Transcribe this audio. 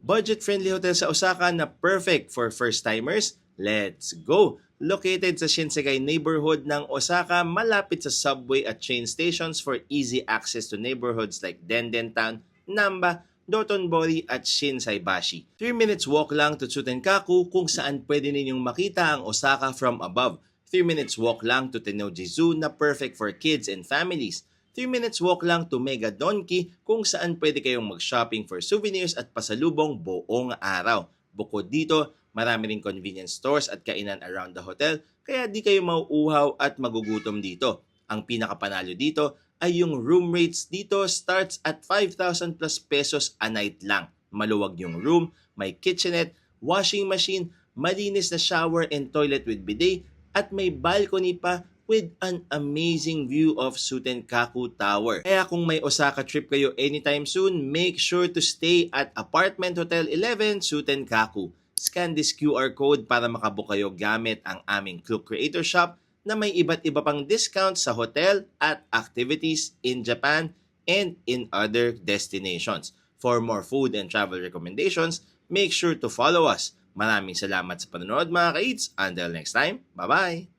Budget-friendly hotel sa Osaka na perfect for first-timers? Let's go! Located sa Shinsegai neighborhood ng Osaka, malapit sa subway at train stations for easy access to neighborhoods like Denden Town, Namba, Dotonbori at Shinsaibashi. 3 minutes walk lang to Tsutenkaku kung saan pwede ninyong makita ang Osaka from above. 3 minutes walk lang to Tennoji Zoo na perfect for kids and families. 3 minutes walk lang to Mega Donki kung saan pwede kayong mag-shopping for souvenirs at pasalubong buong araw. Bukod dito, marami ring convenience stores at kainan around the hotel kaya di kayo mauuhaw at magugutom dito. Ang pinakapanalo dito ay yung room rates dito starts at 5,000 plus pesos a night lang. Maluwag yung room, may kitchenette, washing machine, malinis na shower and toilet with bidet at may balcony pa with an amazing view of Tsutenkaku Tower. Kaya kung may Osaka trip kayo anytime soon, make sure to stay at Apartment Hotel 11 Tsutenkaku. Scan this QR code para makabook kayo gamit ang aming Klook Creator Shop na may iba't iba pang discounts sa hotel at activities in Japan and in other destinations. For more food and travel recommendations, make sure to follow us. Maraming salamat sa panonood mga ka-eats. Until next time, bye-bye!